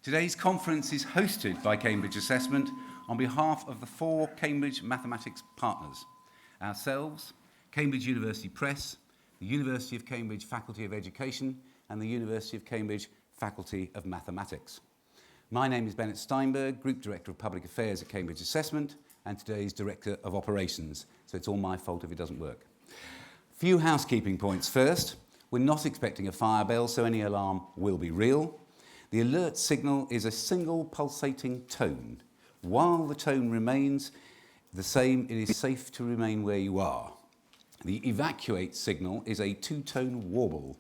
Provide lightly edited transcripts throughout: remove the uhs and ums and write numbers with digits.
Today's conference is hosted by Cambridge Assessment on behalf of the 4 Cambridge Mathematics partners, ourselves, Cambridge University Press, the University of Cambridge Faculty of Education, and the University of Cambridge Faculty of Mathematics. My name is Bennett Steinberg, Group Director of Public Affairs at Cambridge Assessment, and today's Director of Operations, so it's all my fault if it doesn't work. Few housekeeping points first. We're not expecting a fire bell, so any alarm will be real. The alert signal is a single pulsating tone. While the tone remains the same, it is safe to remain where you are. The evacuate signal is a 2-tone warble.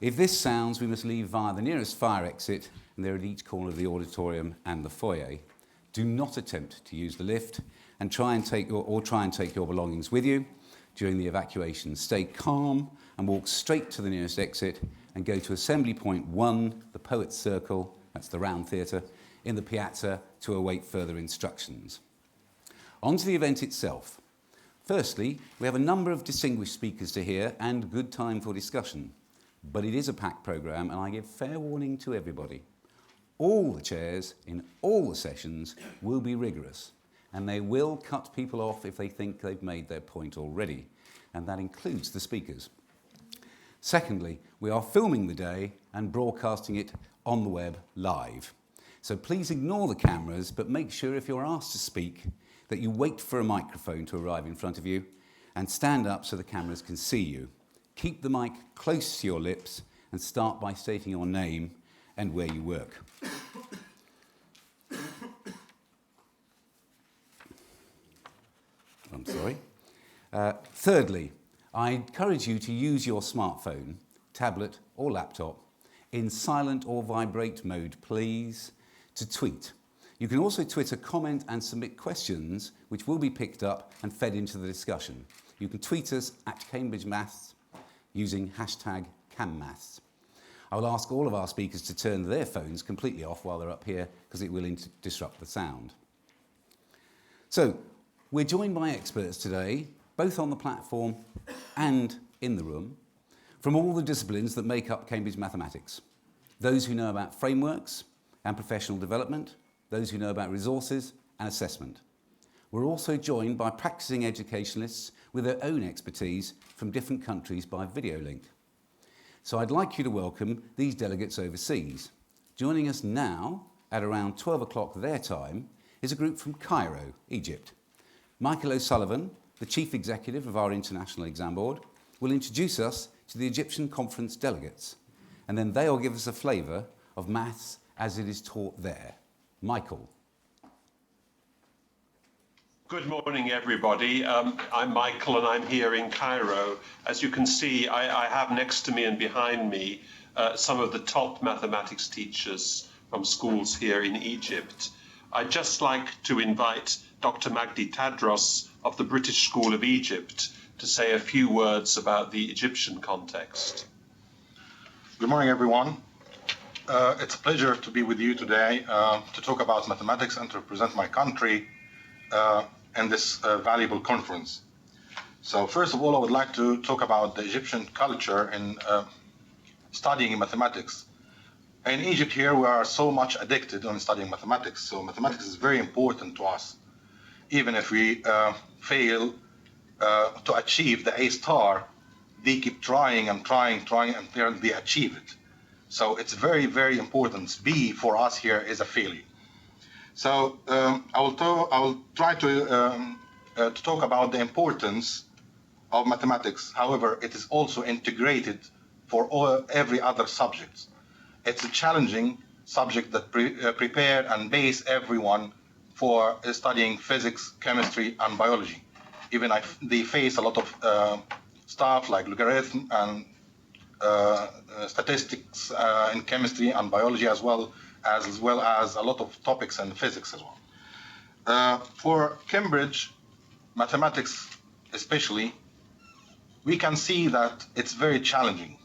If this sounds, we must leave via the nearest fire exit, and they're at each corner of the auditorium and the foyer. Do not attempt to use the lift and try and take your belongings with you during the evacuation. Stay calm and walk straight to the nearest exit and go to Assembly Point 1, the Poets' Circle, that's the round theatre, in the piazza to await further instructions. On to the event itself. Firstly, we have a number of distinguished speakers to hear and good time for discussion. But it is a packed programme and I give fair warning to everybody. All the chairs in all the sessions will be rigorous and they will cut people off if they think they've made their point already, and that includes the speakers. Secondly, we are filming the day and broadcasting it on the web live. So please ignore the cameras, but make sure if you're asked to speak that you wait for a microphone to arrive in front of you and stand up so the cameras can see you. Keep the mic close to your lips and start by stating your name and where you work. I'm sorry. Thirdly, I encourage you to use your smartphone, tablet or laptop in silent or vibrate mode, please, to tweet. You can also Twitter, comment and submit questions which will be picked up and fed into the discussion. You can tweet us at Cambridge Maths using hashtag #CamMaths. I will ask all of our speakers to turn their phones completely off while they're up here because it will disrupt the sound. So, we're joined by experts today, both on the platform and in the room, from all the disciplines that make up Cambridge Mathematics. Those who know about frameworks and professional development, those who know about resources and assessment. We're also joined by practicing educationalists with their own expertise from different countries by video link. So I'd like you to welcome these delegates overseas. Joining us now at around 12 o'clock their time is a group from Cairo, Egypt. Michael O'Sullivan, the Chief Executive of our International Exam Board, will introduce us to the Egyptian conference delegates, and then they'll give us a flavour of maths as it is taught there. Michael. Good morning, everybody. I'm Michael and I'm here in Cairo. As you can see, I have next to me and behind me some of the top mathematics teachers from schools here in Egypt. I'd just like to invite Dr. Magdi Tadros of the British School of Egypt to say a few words about the Egyptian context. Good morning, everyone. It's a pleasure to be with you today to talk about mathematics and to represent my country in this valuable conference. So first of all, I would like to talk about the Egyptian culture in studying mathematics. In Egypt here, we are so much addicted on studying mathematics. So mathematics is very important to us. Even if we fail to achieve the A star, they keep trying and they achieve it. So it's very, very important. B for us here is a failure. So I will try to talk about the importance of mathematics. However, it is also integrated for every other subject. It's a challenging subject that prepare and base everyone for studying physics, chemistry, and biology. Even they face a lot of stuff like logarithm and statistics in chemistry and biology as well as a lot of topics in physics as well. For Cambridge mathematics especially, we can see that it's very challenging.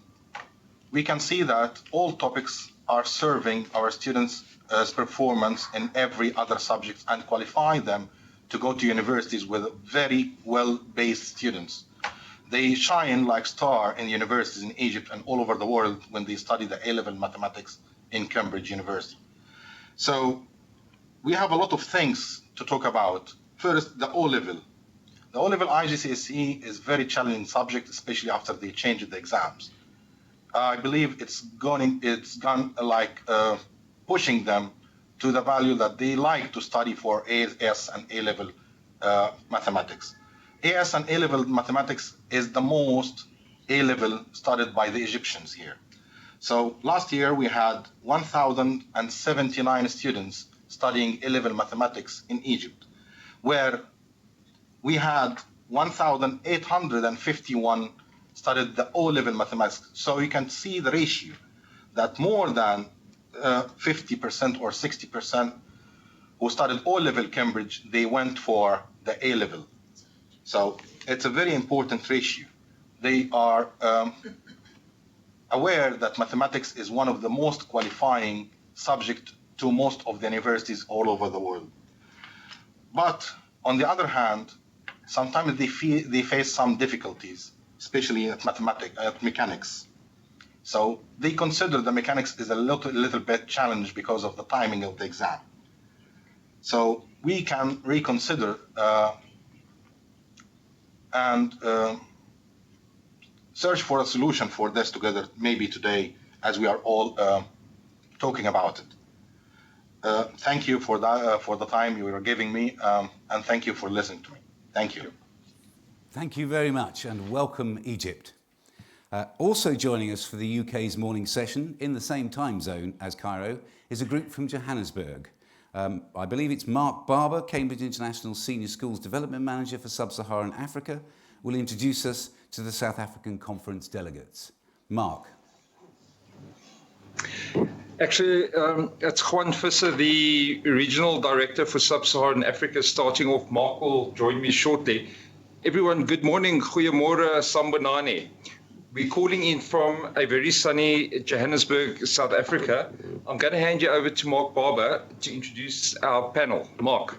We can see that all topics are serving our students' performance in every other subject and qualify them to go to universities with very well-based students. They shine like stars in universities in Egypt and all over the world when they study the A-level mathematics in Cambridge University. So we have a lot of things to talk about. First, the O-level. The O-level IGCSE is a very challenging subject, especially after they changed the exams. I believe it's gone like pushing them to the value that they like to study for AS and A-level mathematics. AS and A-level mathematics is the most A-level studied by the Egyptians here. So last year we had 1,079 students studying A-level mathematics in Egypt, where we had 1,851 studied the O-level mathematics. So you can see the ratio that more than 50% or 60% who studied O-level Cambridge, they went for the A-level. So it's a very important ratio. They are aware that mathematics is one of the most qualifying subject to most of the universities all over the world. But on the other hand, sometimes they face some difficulties, especially at mechanics. So they consider the mechanics is a little bit challenged because of the timing of the exam. So we can reconsider and search for a solution for this together, maybe today, as we are all talking about it. Thank you for the time you are giving me, and thank you for listening to me. Thank you. Thank you very much, and welcome Egypt. Also joining us for the UK's morning session in the same time zone as Cairo is a group from Johannesburg. I believe it's Mark Barber, Cambridge International Senior Schools Development Manager for Sub-Saharan Africa, will introduce us to the South African Conference delegates. Mark. Actually, it's Juan Visser, the Regional Director for Sub-Saharan Africa, starting off. Mark will join me shortly. Everyone, good morning. Goeiemorgen, Sambonani. We're calling in from a very sunny Johannesburg, South Africa. I'm going to hand you over to Mark Barber to introduce our panel. Mark.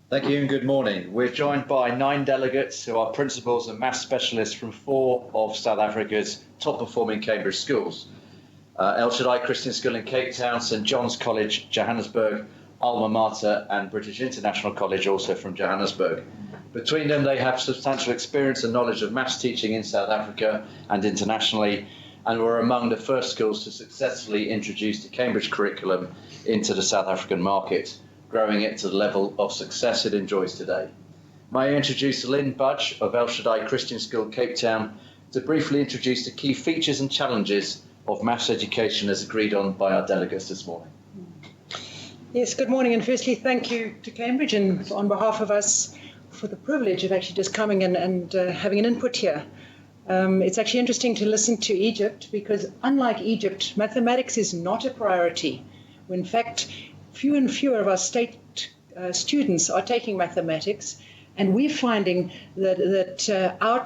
Thank you and good morning. We're joined by 9 delegates who are principals and maths specialists from 4 of South Africa's top performing Cambridge schools. El Shaddai Christian School in Cape Town, St John's College, Johannesburg, Alma Mater and British International College, also from Johannesburg. Between them, they have substantial experience and knowledge of maths teaching in South Africa and internationally, and were among the first schools to successfully introduce the Cambridge curriculum into the South African market, growing it to the level of success it enjoys today. May I introduce Lynn Budge of El Shaddai Christian School, Cape Town, to briefly introduce the key features and challenges of maths education as agreed on by our delegates this morning. Yes, good morning, and firstly thank you to Cambridge and on behalf of us for the privilege of actually just coming and having an input here. It's actually interesting to listen to Egypt because unlike Egypt, mathematics is not a priority. In fact, fewer and fewer of our state students are taking mathematics, and we're finding that our